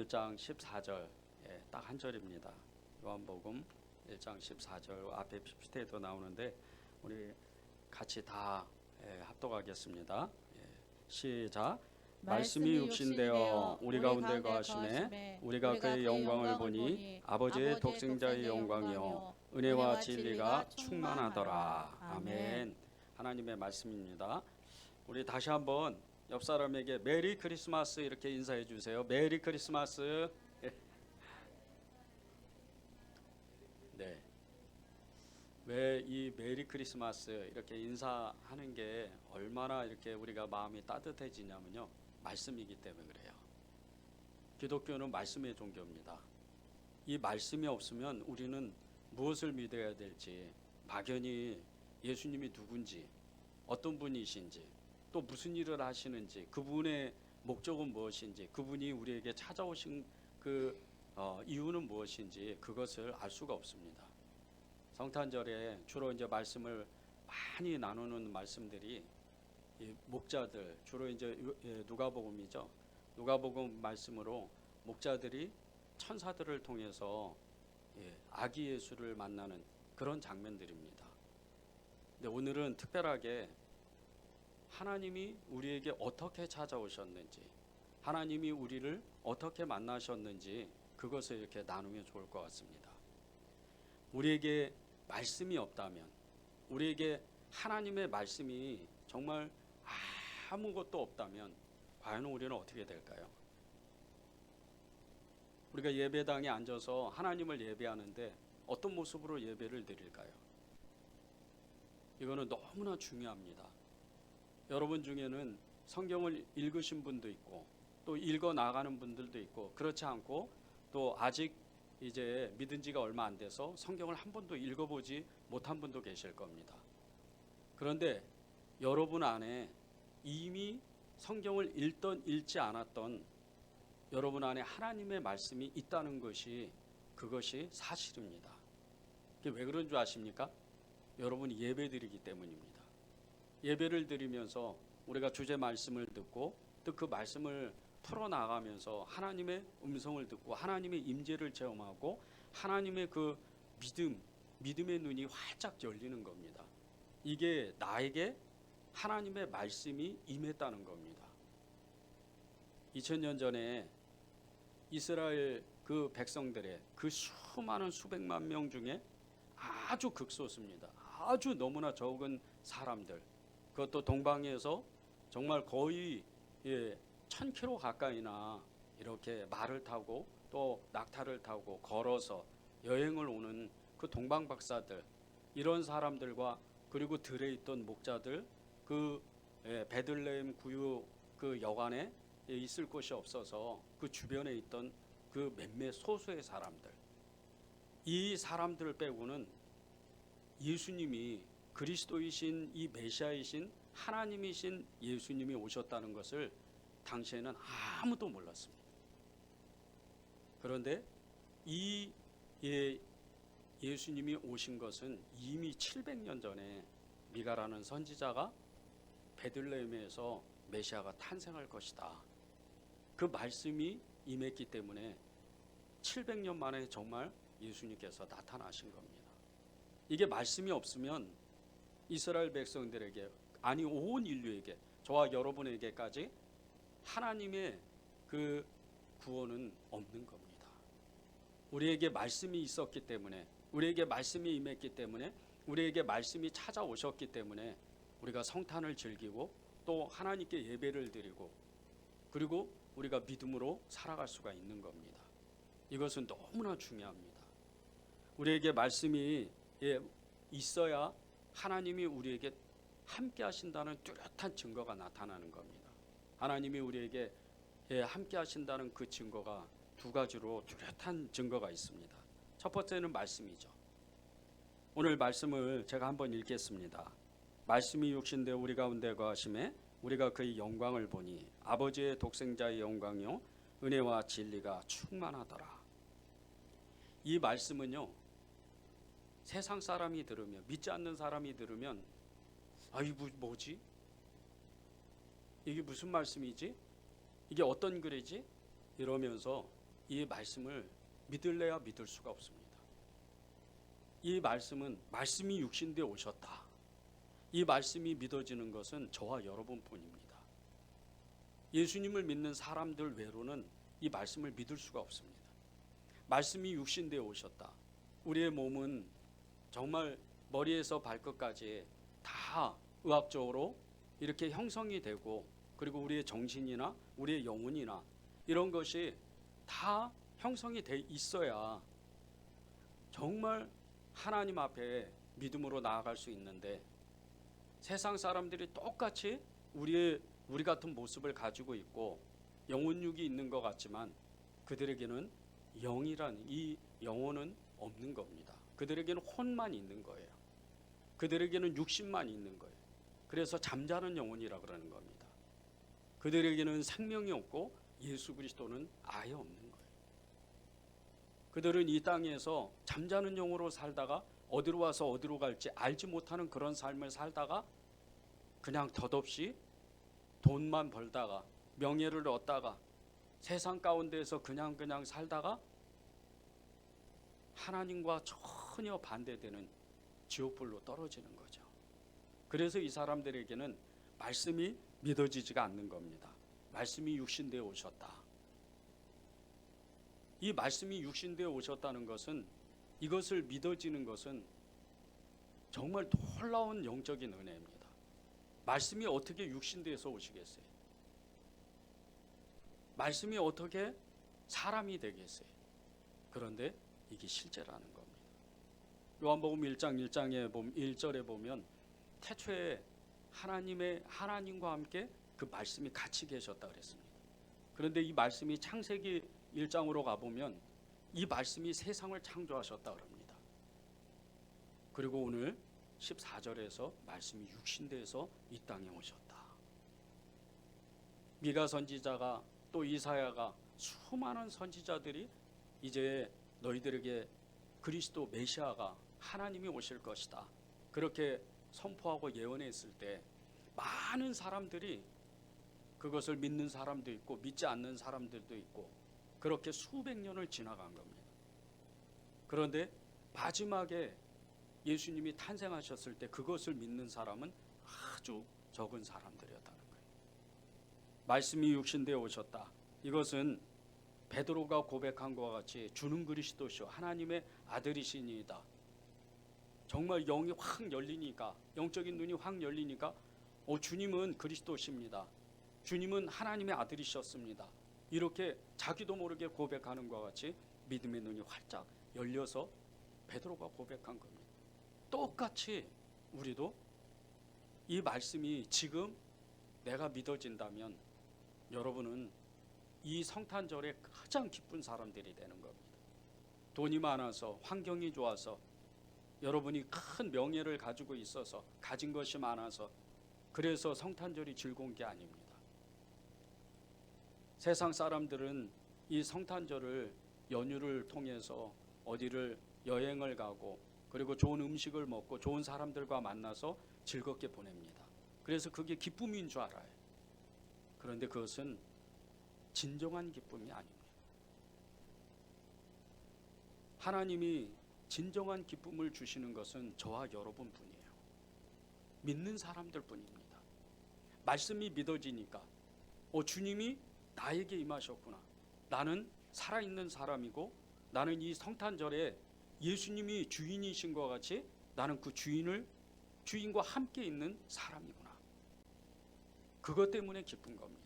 1장 14절 딱 한 절입니다. 요한복음 1장 14절 앞에 PPT에도 나오는데 우리 같이 다 합독하겠습니다. 시작. 말씀이 육신되어 우리 가운데 거하심에 우리가 그의 영광을 보니 아버지의 독생자의 영광이요 은혜와 진리가 충만하더라. 아멘. 하나님의 말씀입니다. 우리 다시 한번 옆 사람에게 메리 크리스마스 이렇게 인사해 주세요. 메리 크리스마스. 네. 왜 이 메리 크리스마스 이렇게 인사하는 게 얼마나 이렇게 우리가 마음이 따뜻해지냐면요, 말씀이기 때문에 그래요. 기독교는 말씀의 종교입니다. 이 말씀이 없으면 우리는 무엇을 믿어야 될지, 막연히 예수님이 누군지, 어떤 분이신지, 또 무슨 일을 하시는지, 그분의 목적은 무엇인지, 그분이 우리에게 찾아오신 그 이유는 무엇인지 그것을 알 수가 없습니다. 성탄절에 주로 이제 말씀을 많이 나누는 말씀들이 목자들, 주로 이제 누가복음이죠. 누가복음 말씀으로 목자들이 천사들을 통해서 아기 예수를 만나는 그런 장면들입니다. 근데 오늘은 특별하게 하나님이 우리에게 어떻게 찾아오셨는지, 하나님이 우리를 어떻게 만나셨는지 그것을 이렇게 나누면 좋을 것 같습니다. 우리에게 말씀이 없다면, 우리에게 하나님의 말씀이 정말 아무것도 없다면 과연 우리는 어떻게 될까요? 우리가 예배당에 앉아서 하나님을 예배하는데 어떤 모습으로 예배를 드릴까요? 이거는 너무나 중요합니다. 여러분 중에는 성경을 읽으신 분도 있고 또 읽어 나가는 분들도 있고, 그렇지 않고 또 아직 이제 믿은 지가 얼마 안 돼서 성경을 한 번도 읽어보지 못한 분도 계실 겁니다. 그런데 여러분 안에 이미 성경을 읽던 읽지 않았던 여러분 안에 하나님의 말씀이 있다는 것이, 그것이 사실입니다. 그게 왜 그런 줄 아십니까? 여러분이 예배 드리기 때문입니다. 예배를 드리면서 우리가 주제 말씀을 듣고 또 그 말씀을 풀어나가면서 하나님의 음성을 듣고 하나님의 임재를 체험하고 하나님의 그 믿음의 눈이 활짝 열리는 겁니다. 이게 나에게 하나님의 말씀이 임했다는 겁니다. 2000년 전에 이스라엘 그 백성들의 그 수많은 수백만 명 중에 아주 극소수입니다. 아주 너무나 적은 사람들, 그것도 동방에서 정말 거의 1000km 가까이나 이렇게 말을 타고 또 낙타를 타고 걸어서 여행을 오는 그 동방 박사들, 이런 사람들과 그리고 들에 있던 목자들, 그 베들레헴 구유 그 여관에 있을 곳이 없어서 그 주변에 있던 그 몇몇 소수의 사람들, 이 사람들 빼고는 예수님이 그리스도이신 이 메시아이신 하나님이신 예수님이 오셨다는 것을 당시에는 아무도 몰랐습니다. 그런데 이 예수님이 오신 것은 이미 700년 전에 미가라는 선지자가 베들레헴에서 메시아가 탄생할 것이다, 그 말씀이 임했기 때문에 700년 만에 정말 예수님께서 나타나신 겁니다. 이게 말씀이 없으면 이스라엘 백성들에게, 아니 온 인류에게, 저와 여러분에게까지 하나님의 그 구원은 없는 겁니다. 우리에게 말씀이 있었기 때문에, 우리에게 말씀이 임했기 때문에, 우리에게 말씀이 찾아오셨기 때문에 우리가 성탄을 즐기고 또 하나님께 예배를 드리고 그리고 우리가 믿음으로 살아갈 수가 있는 겁니다. 이것은 너무나 중요합니다. 우리에게 말씀이 있어야 하나님이 우리에게 함께 하신다는 뚜렷한 증거가 나타나는 겁니다. 하나님이 우리에게 함께 하신다는 그 증거가 두 가지로 뚜렷한 증거가 있습니다. 첫 번째는 말씀이죠. 오늘 말씀을 제가 한번 읽겠습니다. 말씀이 육신되어 우리 가운데 거하심에 우리가 그의 영광을 보니 아버지의 독생자의 영광이요 은혜와 진리가 충만하더라. 이 말씀은요, 세상 사람이 들으면, 믿지 않는 사람이 들으면 아이고 뭐지? 이게 무슨 말씀이지? 이게 어떤 글이지? 이러면서 이 말씀을 믿을래야 믿을 수가 없습니다. 이 말씀은 말씀이 육신되어 오셨다. 이 말씀이 믿어지는 것은 저와 여러분뿐입니다. 예수님을 믿는 사람들 외로는 이 말씀을 믿을 수가 없습니다. 말씀이 육신되어 오셨다. 우리의 몸은 정말 머리에서 발끝까지 다 의학적으로 이렇게 형성이 되고, 그리고 우리의 정신이나 우리의 영혼이나 이런 것이 다 형성이 돼 있어야 정말 하나님 앞에 믿음으로 나아갈 수 있는데, 세상 사람들이 똑같이 우리 같은 모습을 가지고 있고 영혼육이 있는 것 같지만 그들에게는 영이란 이 영혼은 없는 겁니다. 그들에게는 혼만 있는 거예요. 그들에게는 육신만 있는 거예요. 그래서 잠자는 영혼이라 그러는 겁니다. 그들에게는 생명이 없고 예수 그리스도는 아예 없는 거예요. 그들은 이 땅에서 잠자는 영으로 살다가 어디로 와서 어디로 갈지 알지 못하는 그런 삶을 살다가 그냥 덧없이 돈만 벌다가 명예를 얻다가 세상 가운데에서 그냥 살다가 하나님과 전혀 반대되는 지옥불로 떨어지는 거죠. 그래서 이 사람들에게는 말씀이 믿어지지가 않는 겁니다. 말씀이 육신되어 오셨다. 이 말씀이 육신되어 오셨다는 것은, 이것을 믿어지는 것은 정말 놀라운 영적인 은혜입니다. 말씀이 어떻게 육신되어서 오시겠어요? 말씀이 어떻게 사람이 되겠어요? 그런데 이게 실제라는 겁니다. 요한복음 1장 1절에 보면 태초에 하나님과 함께 그 말씀이 같이 계셨다 그랬습니다. 그런데 이 말씀이 창세기 1장으로 가보면 이 말씀이 세상을 창조하셨다 그럽니다. 그리고 오늘 14절에서 말씀이 육신되어서 이 땅에 오셨다. 미가 선지자가 또 이사야가 수많은 선지자들이 이제 너희들에게 그리스도 메시아가 하나님이 오실 것이다, 그렇게 선포하고 예언했을 때 많은 사람들이 그것을 믿는 사람도 있고 믿지 않는 사람들도 있고 그렇게 수백 년을 지나간 겁니다. 그런데 마지막에 예수님이 탄생하셨을 때 그것을 믿는 사람은 아주 적은 사람들이었다는 거예요. 말씀이 육신되어 오셨다. 이것은 베드로가 고백한 것과 같이 주는 그리스도시요 하나님의 아들이시니이다. 정말 영이 확 열리니까, 영적인 눈이 확 열리니까 주님은 그리스도십니다. 주님은 하나님의 아들이셨습니다. 이렇게 자기도 모르게 고백하는 것과 같이 믿음의 눈이 활짝 열려서 베드로가 고백한 겁니다. 똑같이 우리도 이 말씀이 지금 내가 믿어진다면 여러분은 이 성탄절에 가장 기쁜 사람들이 되는 겁니다. 돈이 많아서, 환경이 좋아서, 여러분이 큰 명예를 가지고 있어서, 가진 것이 많아서 그래서 성탄절이 즐거운 게 아닙니다. 세상 사람들은 이 성탄절을 연휴를 통해서 어디를 여행을 가고 그리고 좋은 음식을 먹고 좋은 사람들과 만나서 즐겁게 보냅니다. 그래서 그게 기쁨인 줄 알아요. 그런데 그것은 진정한 기쁨이 아닙니다. 하나님이 진정한 기쁨을 주시는 것은 저와 여러분뿐이에요. 믿는 사람들뿐입니다. 말씀이 믿어지니까 주님이 나에게 임하셨구나. 나는 살아있는 사람이고 나는 이 성탄절에 예수님이 주인이신 것 같이 나는 그 주인과 함께 있는 사람이구나. 그것 때문에 기쁜 겁니다.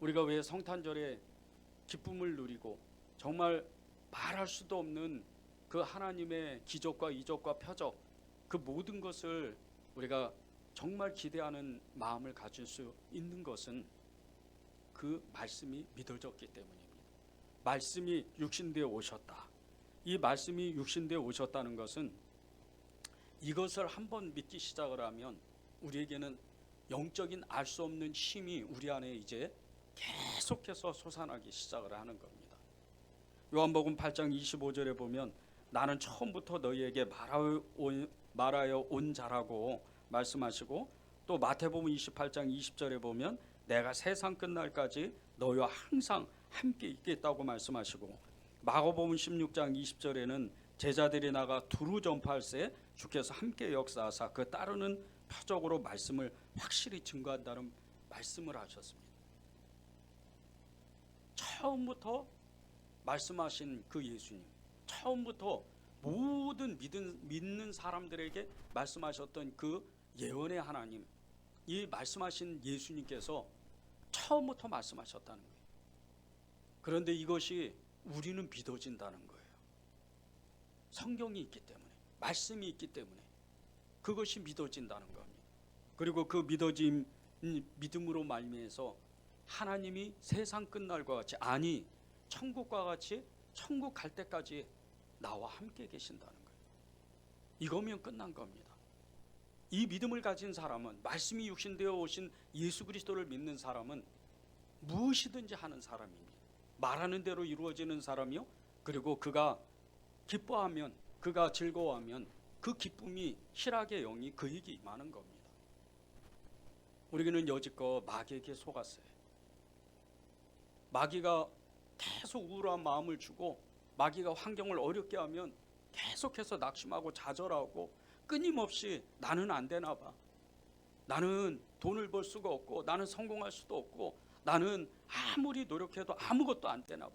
우리가 왜 성탄절에 기쁨을 누리고 정말 말할 수도 없는 그 하나님의 기적과 이적과 표적, 그 모든 것을 우리가 정말 기대하는 마음을 가질 수 있는 것은 그 말씀이 믿어졌기 때문입니다. 말씀이 육신되어 오셨다. 이 말씀이 육신되어 오셨다는 것은 이것을 한번 믿기 시작을 하면 우리에게는 영적인 알 수 없는 힘이 우리 안에 이제 계속해서 솟아나기 시작을 하는 겁니다. 요한복음 8장 25절에 보면 나는 처음부터 너희에게 말하여 온 자라고 말씀하시고, 또 마태복음 28장 20절에 보면 내가 세상 끝날까지 너희와 항상 함께 있겠다고 말씀하시고, 마가복음 16장 20절에는 제자들이 나가 두루 전파할새 주께서 함께 역사하사 그 따르는 표적으로 말씀을 확실히 증거한다는 말씀을 하셨습니다. 처음부터 말씀하신 그 예수님, 처음부터 모든 믿는 사람들에게 말씀하셨던 그 예언의 하나님, 이 말씀하신 예수님께서 처음부터 말씀하셨다는 거예요. 그런데 이것이 우리는 믿어진다는 거예요. 성경이 있기 때문에, 말씀이 있기 때문에 그것이 믿어진다는 겁니다. 그리고 그 믿음으로 말미암아서 하나님이 세상 끝날과 같이, 아니 천국과 같이 천국 갈 때까지 나와 함께 계신다는 거예요. 이거면 끝난 겁니다. 이 믿음을 가진 사람은, 말씀이 육신되어 오신 예수 그리스도를 믿는 사람은 무엇이든지 하는 사람입니다. 말하는 대로 이루어지는 사람이요, 그리고 그가 기뻐하면, 그가 즐거워하면 그 기쁨이, 희락의 영이 그에게 임하는 겁니다. 우리는 여지껏 마귀에게 속았어요. 마귀가 계속 우울한 마음을 주고, 마귀가 환경을 어렵게 하면 계속해서 낙심하고 좌절하고, 끊임없이 나는 안 되나 봐, 나는 돈을 벌 수가 없고, 나는 성공할 수도 없고, 나는 아무리 노력해도 아무것도 안 되나 봐.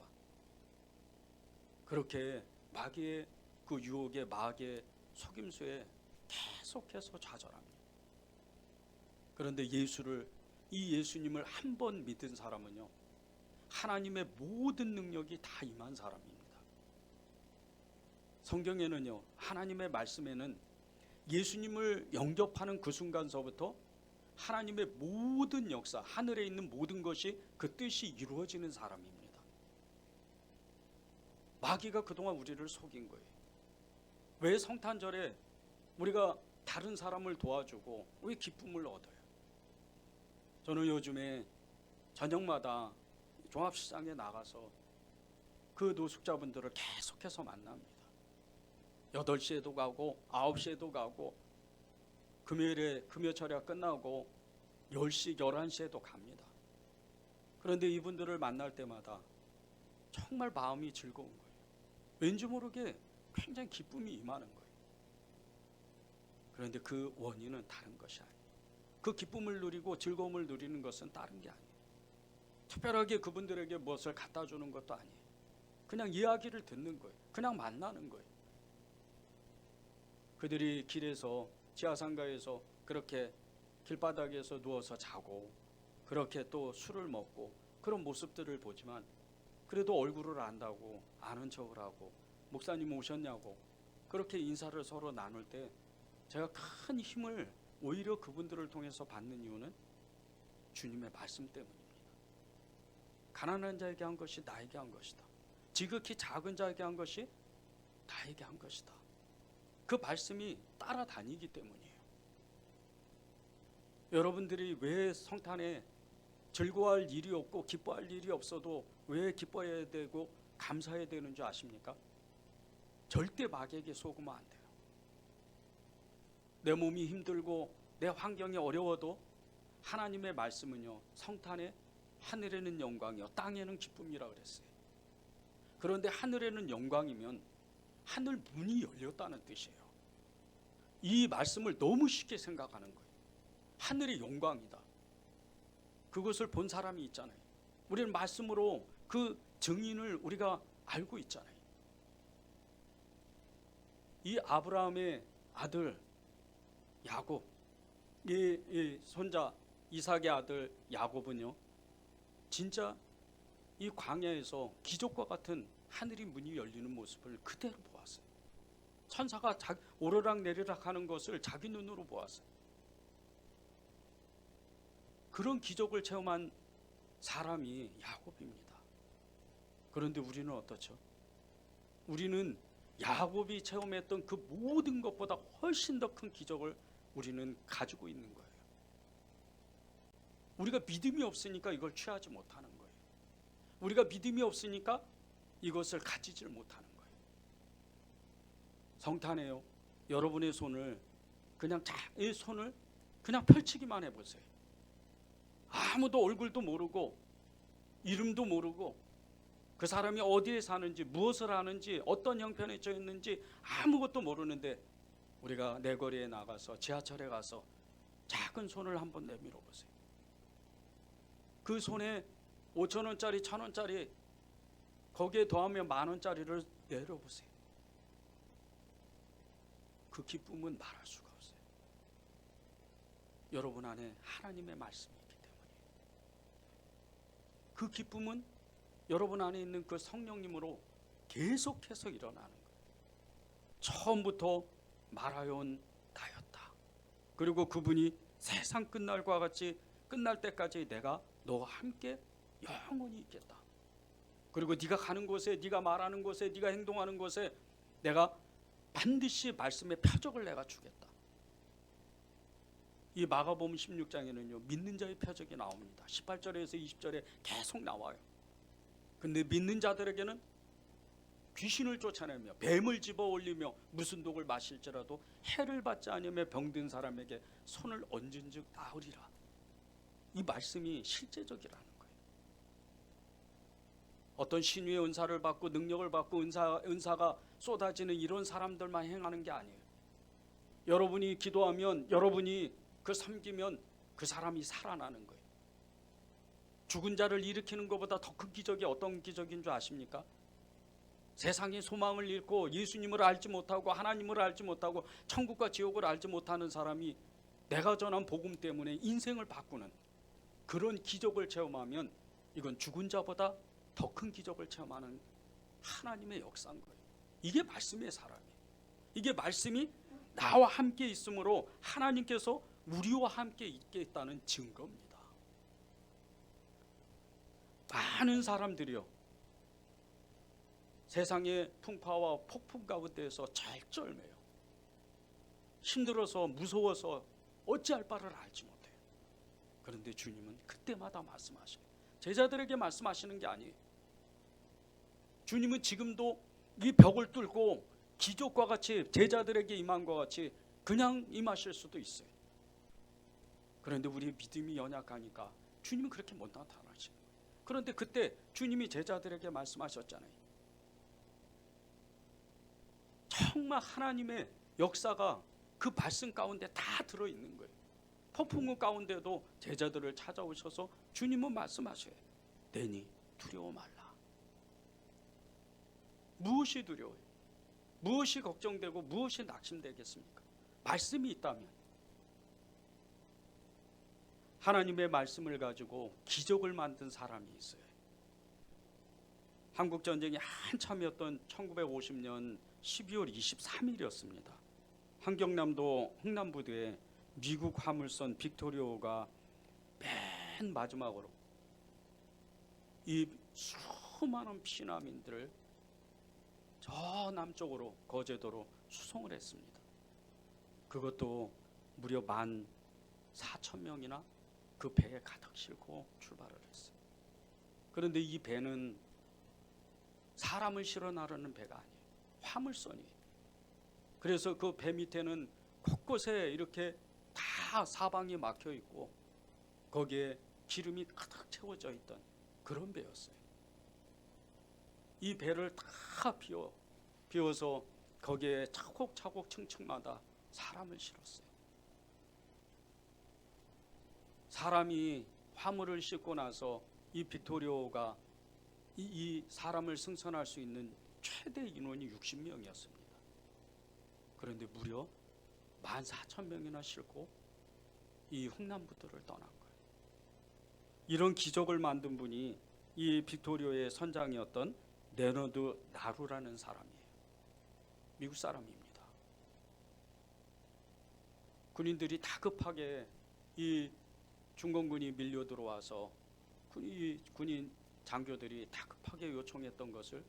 그렇게 마귀의 그 유혹에, 마귀의 속임수에 계속해서 좌절합니다. 그런데 이 예수님을 한 번 믿은 사람은요, 하나님의 모든 능력이 다 임한 사람입니다. 성경에는요, 하나님의 말씀에는 예수님을 영접하는 그 순간서부터 하나님의 모든 역사, 하늘에 있는 모든 것이 그 뜻이 이루어지는 사람입니다. 마귀가 그동안 우리를 속인 거예요. 왜 성탄절에 우리가 다른 사람을 도와주고 왜 기쁨을 얻어요? 저는 요즘에 저녁마다 종합시장에 나가서 그 노숙자분들을 계속해서 만납니다. 8시에도 가고 9시에도 가고, 금요일에 금요철야 끝나고 10시, 11시에도 갑니다. 그런데 이분들을 만날 때마다 정말 마음이 즐거운 거예요. 왠지 모르게 굉장히 기쁨이 임하는 거예요. 그런데 그 원인은 다른 것이 아니에요. 그 기쁨을 누리고 즐거움을 누리는 것은 다른 게 아니에요. 특별하게 그분들에게 무엇을 갖다 주는 것도 아니에요. 그냥 이야기를 듣는 거예요. 그냥 만나는 거예요. 그들이 길에서, 지하상가에서 그렇게 길바닥에서 누워서 자고, 그렇게 또 술을 먹고, 그런 모습들을 보지만 그래도 얼굴을 안다고 아는 척을 하고, 목사님 오셨냐고 그렇게 인사를 서로 나눌 때 제가 큰 힘을 오히려 그분들을 통해서 받는 이유는 주님의 말씀 때문입니다. 가난한 자에게 한 것이 나에게 한 것이다. 지극히 작은 자에게 한 것이 나에게 한 것이다. 그 말씀이 따라다니기 때문이에요. 여러분들이 왜 성탄에 즐거워할 일이 없고 기뻐할 일이 없어도 왜 기뻐해야 되고 감사해야 되는 줄 아십니까? 절대 마귀에게 속으면 안 돼요. 내 몸이 힘들고 내 환경이 어려워도 하나님의 말씀은요, 성탄에 하늘에는 영광이요 땅에는 기쁨이라 그랬어요. 그런데 하늘에는 영광이면 하늘 문이 열렸다는 뜻이에요. 이 말씀을 너무 쉽게 생각하는 거예요. 하늘이 영광이다. 그것을 본 사람이 있잖아요. 우리는 말씀으로 그 증인을 우리가 알고 있잖아요. 이 아브라함의 아들 야곱, 이 손자 이삭의 아들 야곱은요, 진짜 이 광야에서 기적과 같은 하늘이 문이 열리는 모습을 그대로 보았어요. 천사가 오르락 내리락 하는 것을 자기 눈으로 보았어요. 그런 기적을 체험한 사람이 야곱입니다. 그런데 우리는 어떻죠? 우리는 야곱이 체험했던 그 모든 것보다 훨씬 더 큰 기적을 우리는 가지고 있는 거예요. 우리가 믿음이 없으니까 이걸 취하지 못하는 거예요. 우리가 믿음이 없으니까 이것을 가지질 못하는 거예요. 성탄에요, 여러분의 손을 이 손을 그냥 펼치기만 해보세요. 아무도 얼굴도 모르고 이름도 모르고 그 사람이 어디에 사는지, 무엇을 하는지, 어떤 형편에 처했는지 아무것도 모르는데 우리가 내거리에 나가서 지하철에 가서 작은 손을 한번 내밀어 보세요. 그 손에 5,000원짜리, 1,000원짜리, 거기에 더하면 10,000원짜리를 내려보세요. 그 기쁨은 말할 수가 없어요. 여러분 안에 하나님의 말씀이 있기 때문이에요. 그 기쁨은 여러분 안에 있는 그 성령님으로 계속해서 일어나는 거예요. 처음부터 말하여온 나였다. 그리고 그분이 세상 끝날과 같이 끝날 때까지 내가 너와 함께 영원히 있겠다. 그리고 네가 가는 곳에, 네가 말하는 곳에, 네가 행동하는 곳에 내가 반드시 말씀의 표적을 내가 주겠다. 이 마가복음 16장에는요 믿는 자의 표적이 나옵니다. 18절에서 20절에 계속 나와요. 근데 믿는 자들에게는 귀신을 쫓아내며 뱀을 집어 올리며 무슨 독을 마실지라도 해를 받지 않으며 병든 사람에게 손을 얹은 즉 나으리라. 이 말씀이 실제적이라는 거예요. 어떤 신유의 은사를 받고 능력을 받고 은사가 쏟아지는 이런 사람들만 행하는 게 아니에요. 여러분이 기도하면, 여러분이 그 섬기면 그 사람이 살아나는 거예요. 죽은 자를 일으키는 것보다 더 큰 기적이 어떤 기적인 줄 아십니까? 세상의 소망을 잃고 예수님을 알지 못하고 하나님을 알지 못하고 천국과 지옥을 알지 못하는 사람이 내가 전한 복음 때문에 인생을 바꾸는 그런 기적을 체험하면 이건 죽은 자보다 더 큰 기적을 체험하는 하나님의 역사인 거예요. 이게 말씀의 사람이에요. 이게 말씀이 나와 함께 있으므로 하나님께서 우리와 함께 있겠다는 증거입니다. 많은 사람들이요 세상의 풍파와 폭풍 가운데에서 절절매요. 힘들어서 무서워서 어찌할 바를 알지 못해요. 그런데 주님은 그때마다 말씀하셔요. 제자들에게 말씀하시는 게 아니에요. 주님은 지금도 이 벽을 뚫고 기적과 같이 제자들에게 임한 것 같이 그냥 임하실 수도 있어요. 그런데 우리의 믿음이 연약하니까 주님은 그렇게 못 나타나시는 거예요. 그런데 그때 주님이 제자들에게 말씀하셨잖아요. 정말 하나님의 역사가 그 말씀 가운데 다 들어있는 거예요. 폭풍우 가운데도 제자들을 찾아오셔서 주님은 말씀하셔요. 내니 두려워 말라. 무엇이 두려워요? 무엇이 걱정되고 무엇이 낙심되겠습니까? 말씀이 있다면. 하나님의 말씀을 가지고 기적을 만든 사람이 있어요. 한국전쟁이 한참이었던 1950년 12월 23일이었습니다. 한경남도 흥남부두에 미국 화물선 빅토리오가 맨 마지막으로 이 수많은 피난민들을 저 남쪽으로 거제도로 수송을 했습니다. 그것도 무려 14,000명이나 그 배에 가득 싣고 출발을 했어요. 그런데 이 배는 사람을 실어 나르는 배가 아니에요. 화물선이에요. 그래서 그 배 밑에는 곳곳에 이렇게 다 사방이 막혀 있고 거기에 기름이 가득 채워져 있던 그런 배였어요. 이 배를 다 비워서 거기에 차곡차곡 층층마다 사람을 실었어요. 사람이 화물을 싣고 나서 이 빅토리오가 이 사람을 승선할 수 있는 최대 인원이 60명이었습니다. 그런데 무려 14,000명이나 싣고 이 흥남부두를 떠난 거예요. 이런 기적을 만든 분이 이 빅토리오의 선장이었던 레너드 나루라는 사람이에요. 미국 사람입니다. 군인들이 다급하게 이 중공군이 밀려 들어와서 군인 장교들이 다급하게 요청했던 것을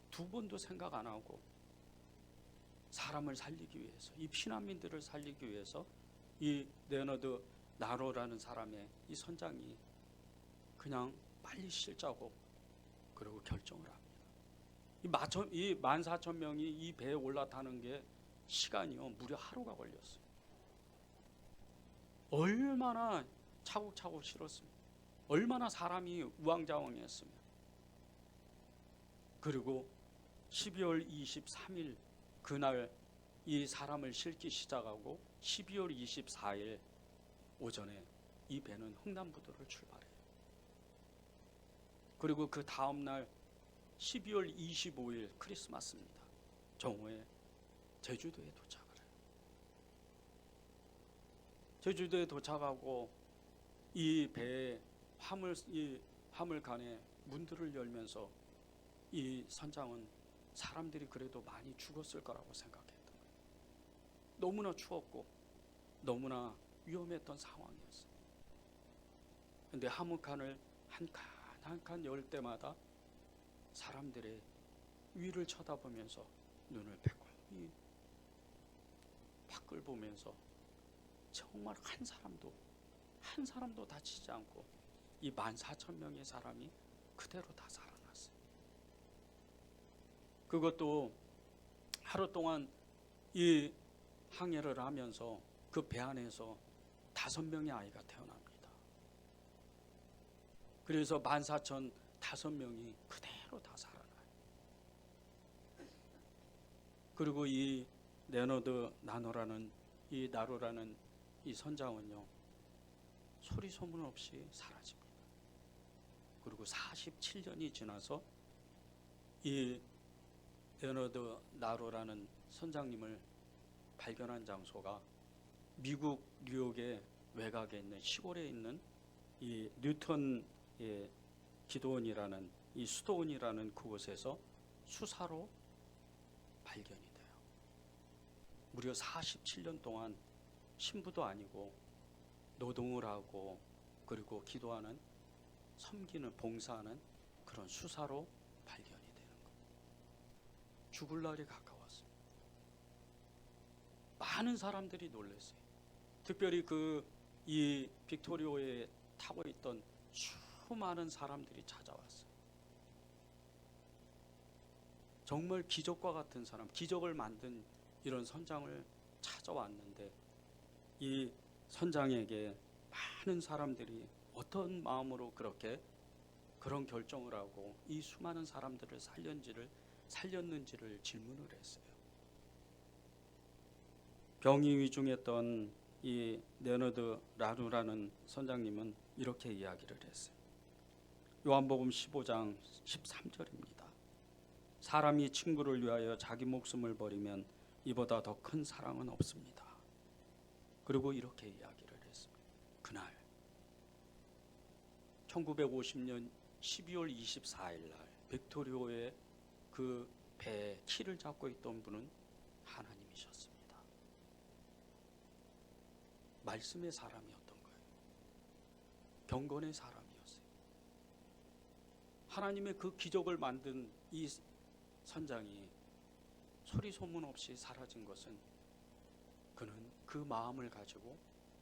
두 번도 생각 안 하고 사람을 살리기 위해서, 이 피난민들을 살리기 위해서 이 레너드 나로라는 사람의 이 선장이 그냥 빨리 실자고 그리고 결정을 합니다. 이 14,000명이 이 배에 올라타는 게 시간이요 무려 하루가 걸렸어요. 얼마나 차곡차곡 실었습니까? 얼마나 사람이 우왕좌왕했으면. 그리고 12월 23일 그날 이 사람을 싣기 시작하고 12월 24일 오전에 이 배는 흥남부두를 출발해요. 그리고 그 다음날 12월 25일 크리스마스입니다. 정오에 제주도에 도착을 해요. 제주도에 도착하고 이 배의 화물칸에 문들을 열면서 이 선장은 사람들이 그래도 많이 죽었을 거라고 생각했던 거예요. 너무나 추웠고 너무나 위험했던 상황이었어요. 근데 화물칸을 한 칸 한 칸 열 때마다 사람들의 위를 쳐다보면서 눈을 빼꼼히 밖을 보면서 정말 한 사람도 다치지 않고 이 14,000명의 사람이 그대로 다 살아났어요. 그것도 하루 동안 이 항해를 하면서 그 배 안에서 5명의 아이가 태어납니다. 그래서 14,005명이 그대로 다 살아나요. 그리고 이 레너드 나루라는 이 선장은요, 소리 소문 없이 사라집니다. 그리고 47년이 지나서 이 레너드 나루라는 선장님을 발견한 장소가 미국 뉴욕의 외곽에 있는 시골에 있는 이 뉴턴 기도원이라는 이 수도원이라는 그곳에서 수사로 발견이 돼요. 무려 47년 동안 신부도 아니고 노동을 하고 그리고 기도하는, 섬기는, 봉사하는 그런 수사로 발견이 되는 거예요. 죽을 날이 가까웠어요. 많은 사람들이 놀랐어요. 특별히 이 빅토리오에 타고 있던 수많은 사람들이 찾아왔어요. 정말 기적과 같은 사람, 기적을 만든 이런 선장을 찾아왔는데 이 선장에게 많은 사람들이 어떤 마음으로 그런 결정을 하고 이 수많은 사람들을 살렸는지를 질문을 했어요. 병이 위중했던 이 레너드 라루라는 선장님은 이렇게 이야기를 했어요. 요한복음 15장 13절입니다. 사람이 친구를 위하여 자기 목숨을 버리면 이보다 더 큰 사랑은 없습니다. 그리고 이렇게 이야기를 했습니다. 그날 1950년 12월 24일 날 빅토리오의 그 배의 키를 잡고 있던 분은 하나님이셨습니다. 말씀의 사람이었던 거예요. 경건의 사람이었어요. 하나님의 그 기적을 만든 이 선장이 소리 소문 없이 사라진 것은 그는 그 마음을 가지고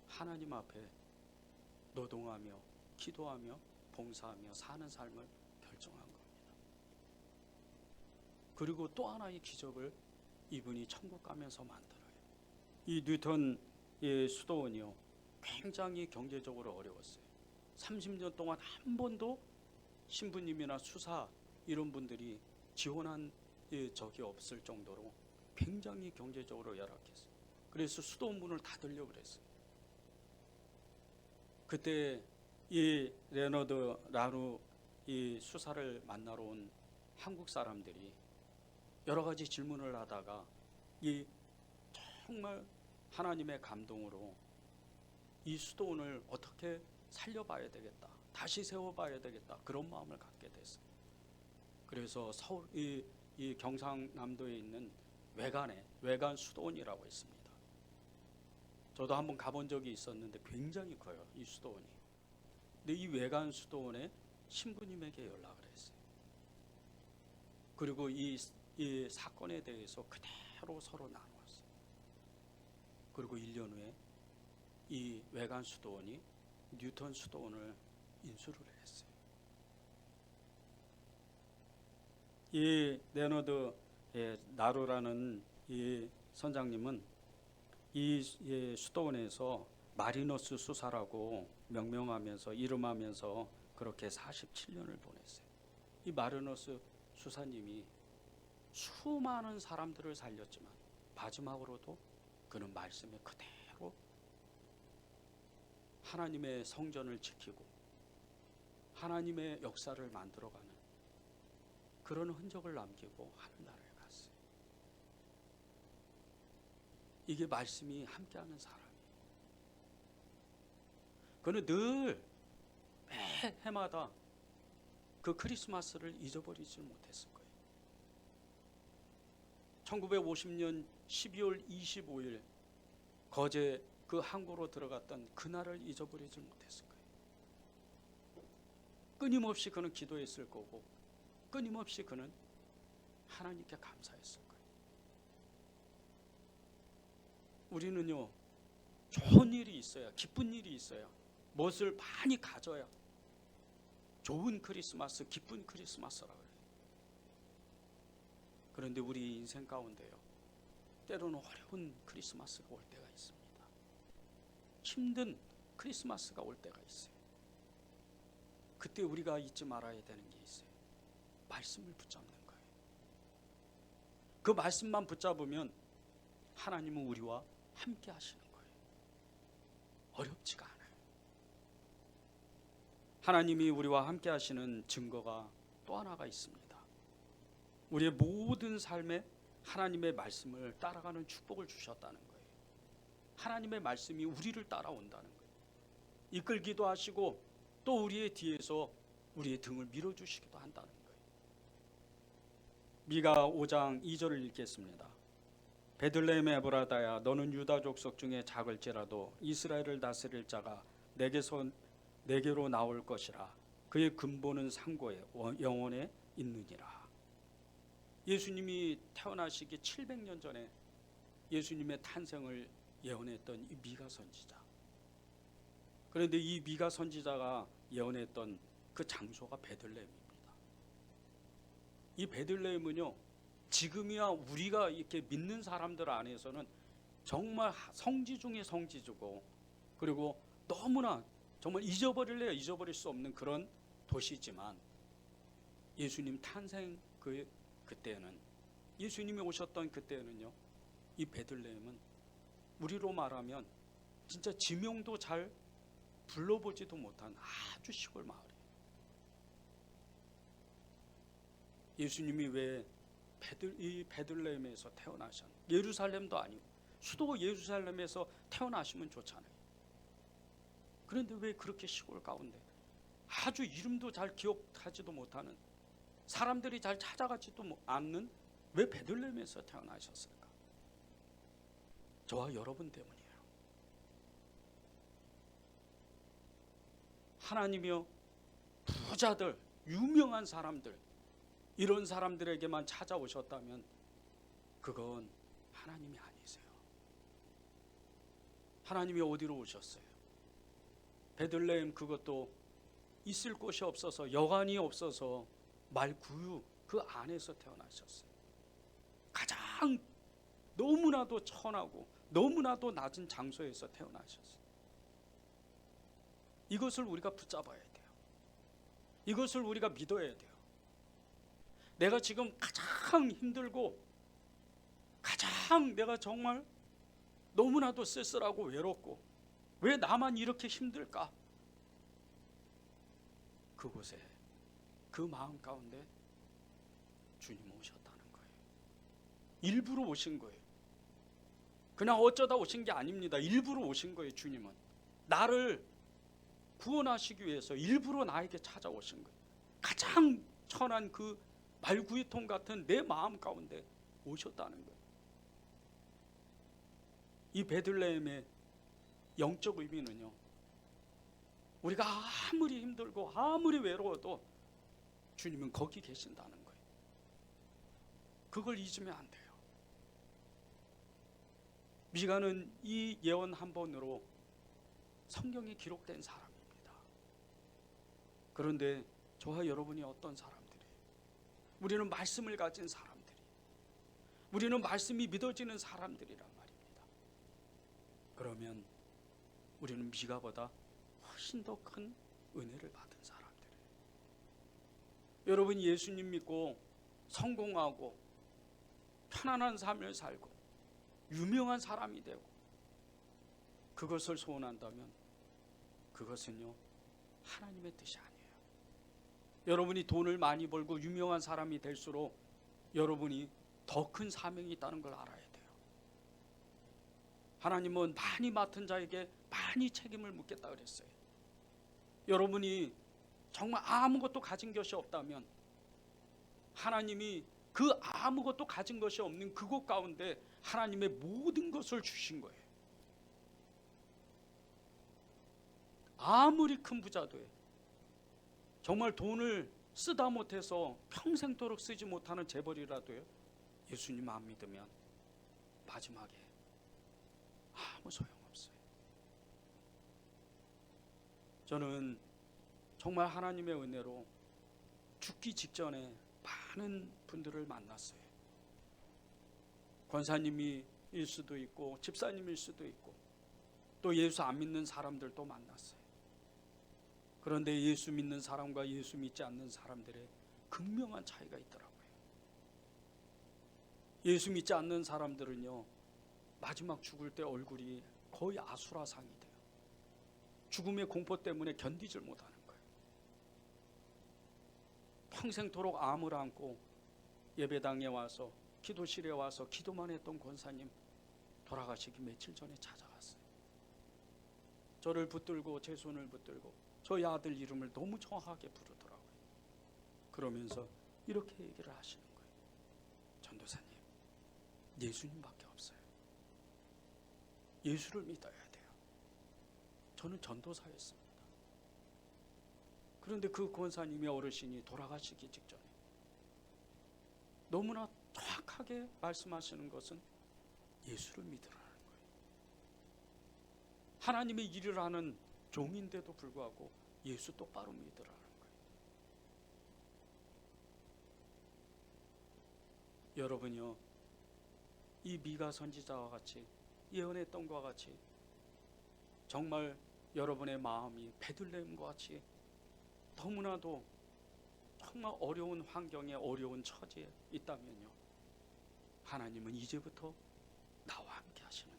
하나님 앞에 노동하며 기도하며 봉사하며 사는 삶을 결정한 겁니다. 그리고 또 하나의 기적을 이분이 천국 가면서 만들어요. 이 뉴턴 수도원이요, 굉장히 경제적으로 어려웠어요. 30년 동안 한 번도 신부님이나 수사 이런 분들이 지원한 적이 없을 정도로 굉장히 경제적으로 열악했어요. 그래서 수도원 문을 닫으려고 그랬어요. 그때 이 레너드 라루 이 수사를 만나러 온 한국 사람들이 여러 가지 질문을 하다가 이 정말 하나님의 감동으로 이 수도원을 어떻게 살려봐야 되겠다, 다시 세워봐야 되겠다, 그런 마음을 갖게 됐어요. 그래서 이 경상남도에 있는 외관 수도원이라고 있습니다. 저도 한번 가본 적이 있었는데 굉장히 커요, 이 수도원이. 근데 이 외관 수도원에 신부님에게 연락을 했어요. 그리고 이 사건에 대해서 그대로 서로 나누었어요. 그리고 1년 후에 이 외관 수도원이 뉴턴 수도원을 인수를 했어요. 이 레너드 나루라는 이 선장님은 이 수도원에서 마리너스 수사라고 명명하면서 이름하면서 그렇게 47년을 보냈어요. 이 마리너스 수사님이 수많은 사람들을 살렸지만 마지막으로도 그는 말씀에 그대로 하나님의 성전을 지키고 하나님의 역사를 만들어가는 그런 흔적을 남기고 하늘나라에 갔어요. 이게 말씀이 함께하는 사람이에요. 그는 늘 매 해마다 그 크리스마스를 잊어버리지 못했을 거예요. 1950년 12월 25일 거제 그 항구로 들어갔던 그날을 잊어버리지 못했을 거예요. 끊임없이 그는 기도했을 거고 끊임없이 그는 하나님께 감사했을 거예요. 우리는요, 좋은 일이 있어야, 기쁜 일이 있어야, 무엇을 많이 가져야 좋은 크리스마스, 기쁜 크리스마스라 그래요. 그런데 우리 인생 가운데요, 때로는 어려운 크리스마스가 올 때가 있습니다. 힘든 크리스마스가 올 때가 있어요. 그때 우리가 잊지 말아야 되는 게 있어요. 말씀을 붙잡는 거예요. 그 말씀만 붙잡으면 하나님은 우리와 함께 하시는 거예요. 어렵지가 않아요. 하나님이 우리와 함께 하시는 증거가 또 하나가 있습니다. 우리의 모든 삶에 하나님의 말씀을 따라가는 축복을 주셨다는 거예요. 하나님의 말씀이 우리를 따라온다는 거예요. 이끌기도 하시고 또 우리의 뒤에서 우리의 등을 밀어주시기도 한다는 거예요. 미가 5장 2절을 읽겠습니다. 베들레헴 에브라다야, 너는 유다 족속 중에 작을지라도 이스라엘을 다스릴 자가 내게로 나올 것이라. 그의 근본은 상고에 영원에 있느니라. 예수님이 태어나시기 700년 전에 예수님의 탄생을 예언했던 이 미가 선지자. 그런데 이 미가 선지자가 예언했던 그 장소가 베들레헴입니다. 이 베들레헴은요, 지금이야 우리가 이렇게 믿는 사람들 안에서는 정말 성지 중에 성지주고, 그리고 너무나 정말 잊어버릴 수 없는 그런 도시지만, 예수님 탄생 그때는, 예수님이 오셨던 그때는요, 이 베들레헴은 우리로 말하면 진짜 지명도 잘 불러보지도 못한 아주 시골 마을이에요. 예수님이 왜 이 베들레헴에서 태어나셨나? 예루살렘도 아니고 수도 예루살렘에서 태어나시면 좋잖아요. 그런데 왜 그렇게 시골 가운데 아주 이름도 잘 기억하지도 못하는, 사람들이 잘 찾아가지도 않는 왜 베들레헴에서 태어나셨을까? 저와 여러분 때문이에요. 하나님이요, 부자들, 유명한 사람들, 이런 사람들에게만 찾아오셨다면 그건 하나님이 아니세요. 하나님이 어디로 오셨어요? 베들레헴, 그것도 있을 곳이 없어서, 여관이 없어서 말구유 그 안에서 태어나셨어요. 가장 너무나도 천하고 너무나도 낮은 장소에서 태어나셨어요. 이것을 우리가 붙잡아야 돼요. 이것을 우리가 믿어야 돼요. 내가 지금 가장 힘들고 가장 내가 정말 너무나도 쓸쓸하고 외롭고 왜 나만 이렇게 힘들까? 그곳에, 그 마음 가운데 주님 오셨다는 거예요. 일부러 오신 거예요. 그냥 어쩌다 오신 게 아닙니다. 일부러 오신 거예요. 주님은 나를 구원하시기 위해서 일부러 나에게 찾아오신 거예요. 가장 천한 그 말구이통 같은 내 마음 가운데 오셨다는 거예요. 이 베들레헴의 영적 의미는요, 우리가 아무리 힘들고 아무리 외로워도 주님은 거기 계신다는 거예요. 그걸 잊으면 안 돼요. 미가는 이 예언 한 번으로 성경에 기록된 사람입니다. 그런데 저와 여러분이 어떤 사람들이에요? 우리는 말씀을 가진 사람들이, 우리는 말씀이 믿어지는 사람들이란 말입니다. 그러면 우리는 미가보다 훨씬 더 큰 은혜를 받은 사람들이에요. 여러분, 예수님 믿고 성공하고 편안한 삶을 살고 유명한 사람이 되고 그것을 소원한다면 그것은요 하나님의 뜻이 아니에요. 여러분이 돈을 많이 벌고 유명한 사람이 될수록 여러분이 더 큰 사명이 있다는 걸 알아야 돼요. 하나님은 많이 맡은 자에게 많이 책임을 묻겠다 그랬어요. 여러분이 정말 아무것도 가진 것이 없다면 하나님이 그 아무것도 가진 것이 없는 그곳 가운데 하나님의 모든 것을 주신 거예요. 아무리 큰 부자도 정말 돈을 쓰다 못해서 평생도록 쓰지 못하는 재벌이라도요, 예수님 안 믿으면 마지막에 아무 소용없어요. 저는 정말 하나님의 은혜로 죽기 직전에 많은 분들을 만났어요. 권사님일 수도 있고 집사님일 수도 있고 또 예수 안 믿는 사람들도 만났어요. 그런데 예수 믿는 사람과 예수 믿지 않는 사람들의 극명한 차이가 있더라고요. 예수 믿지 않는 사람들은요, 마지막 죽을 때 얼굴이 거의 아수라상이 돼요. 죽음의 공포 때문에 견디질 못하는 거예요. 평생토록 암을 안고 예배당에 와서 기도실에 와서 기도만 했던 권사님 돌아가시기 며칠 전에 찾아갔어요. 저를 붙들고 제 손을 붙들고 저희 아들 이름을 너무 정확하게 부르더라고요. 그러면서 이렇게 얘기를 하시는 거예요. 전도사님, 예수님밖에 없어요. 예수를 믿어야 돼요. 저는 전도사였습니다. 그런데 그 권사님의 어르신이 돌아가시기 직전에 너무나 정확하게 말씀하시는 것은 예수를 믿으라는 거예요. 하나님의 일을 하는 종인데도 불구하고 예수 똑바로 믿으라는 거예요. 여러분요, 이 미가 선지자와 같이 예언했던 것과 같이 정말 여러분의 마음이 베들레헴과 같이 너무나도 정말 어려운 환경에 어려운 처지에 있다면요, 하나님은 이제부터 나와 함께 하시는,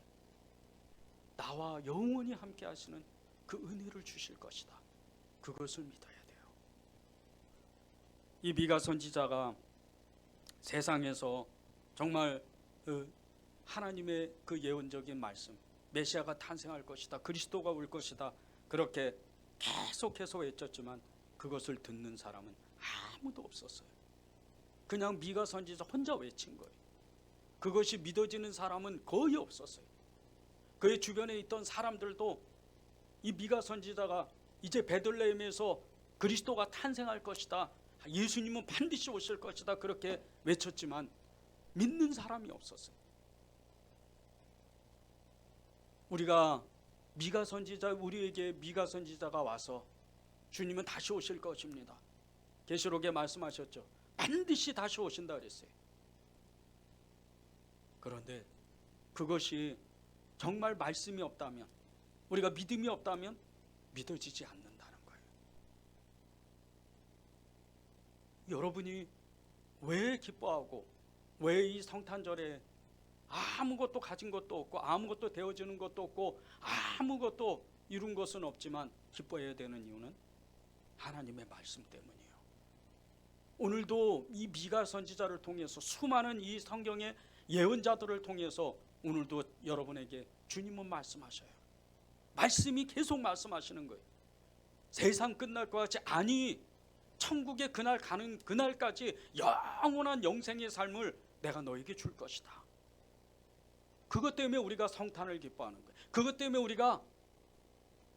나와 영원히 함께 하시는 그 은혜를 주실 것이다. 그것을 믿어야 돼요. 이 미가 선지자가 세상에서 정말 하나님의 그 예언적인 말씀, 메시아가 탄생할 것이다, 그리스도가 올 것이다, 그렇게 계속해서 외쳤지만 그것을 듣는 사람은 아무도 없었어요. 그냥 미가 선지자 혼자 외친 거예요. 그것이 믿어지는 사람은 거의 없었어요. 그의 주변에 있던 사람들도 이 미가 선지자가 이제 베들레헴에서 그리스도가 탄생할 것이다, 예수님은 반드시 오실 것이다, 그렇게 외쳤지만 믿는 사람이 없었어요. 우리가 미가 선지자, 우리에게 미가 선지자가 와서 주님은 다시 오실 것입니다, 계시록에 말씀하셨죠. 반드시 다시 오신다 그랬어요. 그런데 그것이 정말 말씀이 없다면, 우리가 믿음이 없다면 믿어지지 않는다는 거예요. 여러분이 왜 기뻐하고 왜 이 성탄절에 아무것도 가진 것도 없고 아무것도 되어지는 것도 없고 아무것도 이룬 것은 없지만 기뻐해야 되는 이유는 하나님의 말씀 때문이에요. 오늘도 이 미가 선지자를 통해서 수많은 이 성경의 예언자들을 통해서 오늘도 여러분에게 주님은 말씀하셔요. 말씀이 계속 말씀하시는 거예요. 세상 끝날 것 같이, 아니 천국에 그날 가는 그날까지 영원한 영생의 삶을 내가 너에게 줄 것이다. 그것 때문에 우리가 성탄을 기뻐하는 거예요. 그것 때문에 우리가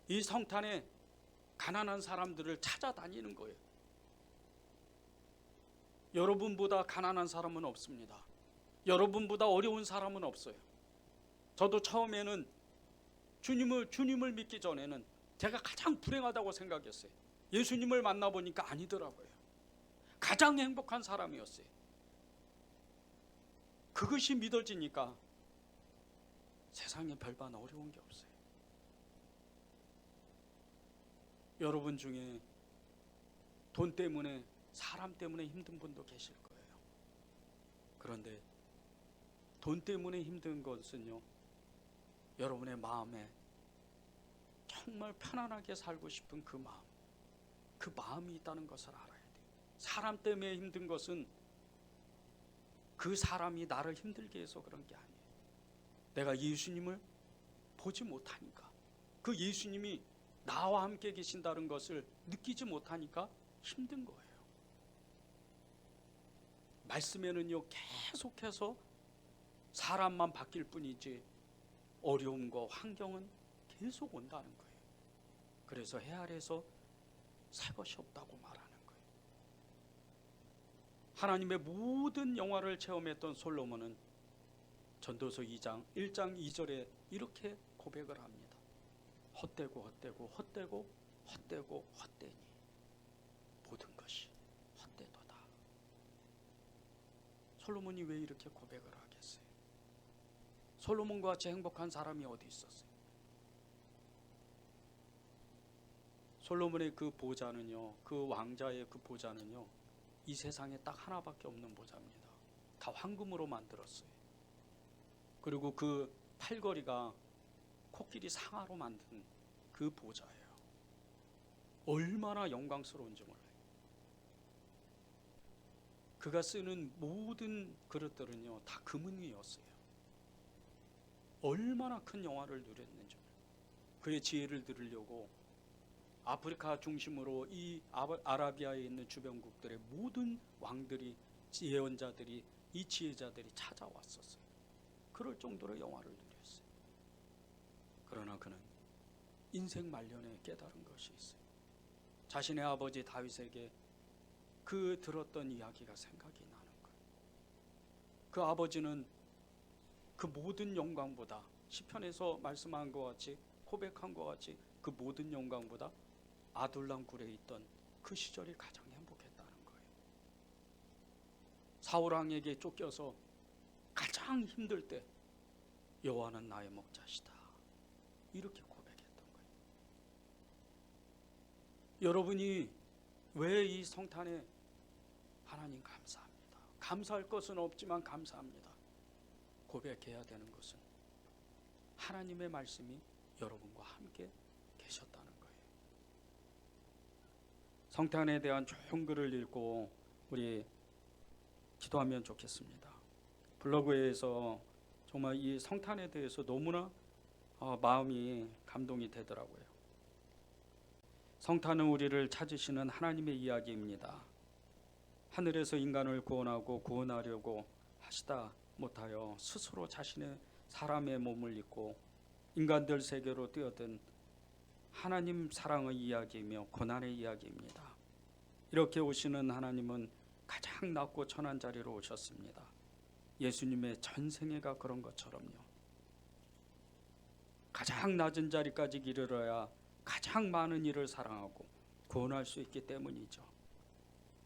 이 성탄에 가난한 사람들을 찾아다니는 거예요. 여러분보다 가난한 사람은 없습니다. 여러분보다 어려운 사람은 없어요. 저도 처음에는 주님을 믿기 전에는 제가 가장 불행하다고 생각했어요. 예수님을 만나보니까 아니더라고요. 가장 행복한 사람이었어요. 그것이 믿어지니까 세상에 별반 어려운 게 없어요. 여러분 중에 돈 때문에, 사람 때문에 힘든 분도 계실 거예요. 그런데 돈 때문에 힘든 것은요, 여러분의 마음에 정말 편안하게 살고 싶은 그 마음이 있다는 것을 알아야 돼요. 사람 때문에 힘든 것은 그 사람이 나를 힘들게 해서 그런 게 아니에요. 내가 예수님을 보지 못하니까, 그 예수님이 나와 함께 계신다는 것을 느끼지 못하니까 힘든 거예요. 말씀에는요, 계속해서 사람만 바뀔 뿐이지 어려움과 환경은 계속 온다는 거예요. 그래서 해 아래에서 새 것이 없다고 말하는 거예요. 하나님의 모든 영화를 체험했던 솔로몬은 전도서 2장 1장 2절에 이렇게 고백을 합니다. 헛되고 헛되고 헛되고 헛되고 헛되니 모든 것이 헛되도다. 솔로몬이 왜 이렇게 고백을 하겠어요? 솔로몬과 같이 행복한 사람이 어디 있었어요? 솔로몬의 그 보좌는요, 그 왕자의 그 보좌는요, 이 세상에 딱 하나밖에 없는 보좌입니다. 다 황금으로 만들었어요. 그리고 그 팔걸이가 코끼리 상아로 만든 그 보좌예요. 얼마나 영광스러운지 몰라요. 그가 쓰는 모든 그릇들은요, 다 금은이었어요. 얼마나 큰 영화를 누렸는지. 그의 지혜를 들으려고 아프리카 중심으로 이 아라비아에 있는 주변국들의 모든 왕들이, 예언자들이, 이 지혜자들이 찾아왔었어요. 그럴 정도로 영화를 누렸어요. 그러나 그는 인생 말년에 깨달은 것이 있어요. 자신의 아버지 다윗에게 그 들었던 이야기가 생각이 나는 거예요. 그 아버지는 그 모든 영광보다, 시편에서 말씀한 것 같이, 고백한 것 같이, 그 모든 영광보다 아둘람 굴에 있던 그 시절이 가장 행복했다는 거예요. 사울 왕에게 쫓겨서 가장 힘들 때 여호와는 나의 목자시다, 이렇게 고백했던 거예요. 여러분이 왜 이 성탄에 하나님 감사합니다, 감사할 것은 없지만 감사합니다, 고백해야 되는 것은 하나님의 말씀이 여러분과 함께 계셨다는 거예요. 성탄에 대한 좋은 글을 읽고 우리 기도하면 좋겠습니다. 블로그에서 정말 이 성탄에 대해서 너무나 마음이 감동이 되더라고요. 성탄은 우리를 찾으시는 하나님의 이야기입니다. 하늘에서 인간을 구원하고 구원하려고 하시다 못하여 스스로 자신의 사람의 몸을 입고 인간들 세계로 뛰어든 하나님 사랑의 이야기이며 고난의 이야기입니다. 이렇게 오시는 하나님은 가장 낮고 천한 자리로 오셨습니다. 예수님의 전생애가 그런 것처럼요. 가장 낮은 자리까지 이르러야 가장 많은 이를 사랑하고 구원할 수 있기 때문이죠.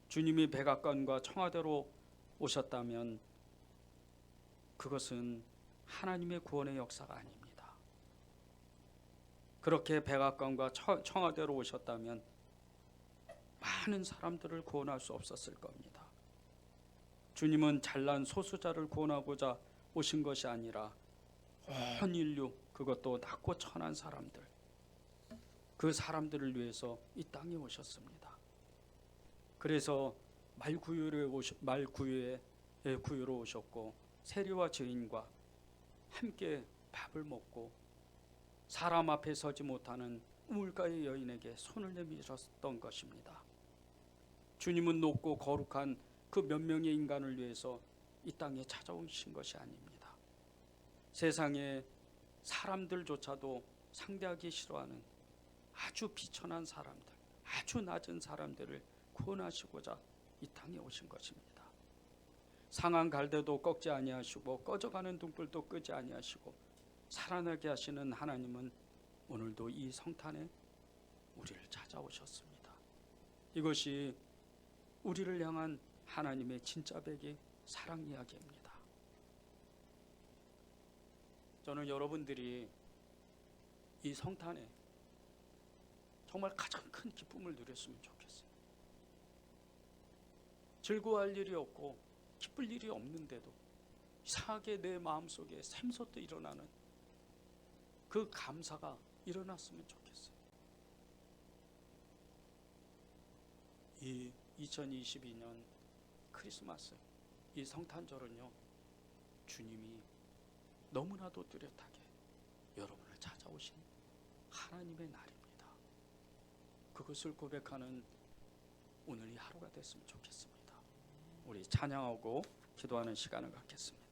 주님이 백악관과 청와대로 오셨다면 그것은 하나님의 구원의 역사가 아닙니다. 그렇게 백악관과 청와대로 오셨다면 많은 사람들을 구원할 수 없었을 겁니다. 주님은 잘난 소수자를 구원하고자 오신 것이 아니라 온 인류, 그것도 낮고 천한 사람들, 그 사람들을 위해서 이 땅에 오셨습니다. 그래서 말구유로 오셨고 세리와 죄인과 함께 밥을 먹고 사람 앞에 서지 못하는 우물가의 여인에게 손을 내밀었던 것입니다. 주님은 높고 거룩한 그 몇 명의 인간을 위해서 이 땅에 찾아오신 것이 아닙니다. 세상에 사람들조차도 상대하기 싫어하는 아주 비천한 사람들, 아주 낮은 사람들을 구원하시고자 이 땅에 오신 것입니다. 상한 갈대도 꺾지 아니하시고 꺼져가는 등불도 끄지 아니하시고 살아나게 하시는 하나님은 오늘도 이 성탄에 우리를 찾아오셨습니다. 이것이 우리를 향한 하나님의 진짜 백의 사랑 이야기입니다. 저는 여러분들이 이 성탄에 정말 가장 큰 기쁨을 누렸으면 좋겠어요. 즐거워할 일이 없고 기쁠 일이 없는데도 이상하게 내 마음속에 샘솟듯 일어나는 그 감사가 일어났으면 좋겠어요. 이 2022년 크리스마스, 이 성탄절은요, 주님이 너무나도 뚜렷하게 여러분을 찾아오신 하나님의 날입니다. 그것을 고백하는 오늘 이 하루가 됐으면 좋겠습니다. 우리 찬양하고 기도하는 시간을 갖겠습니다.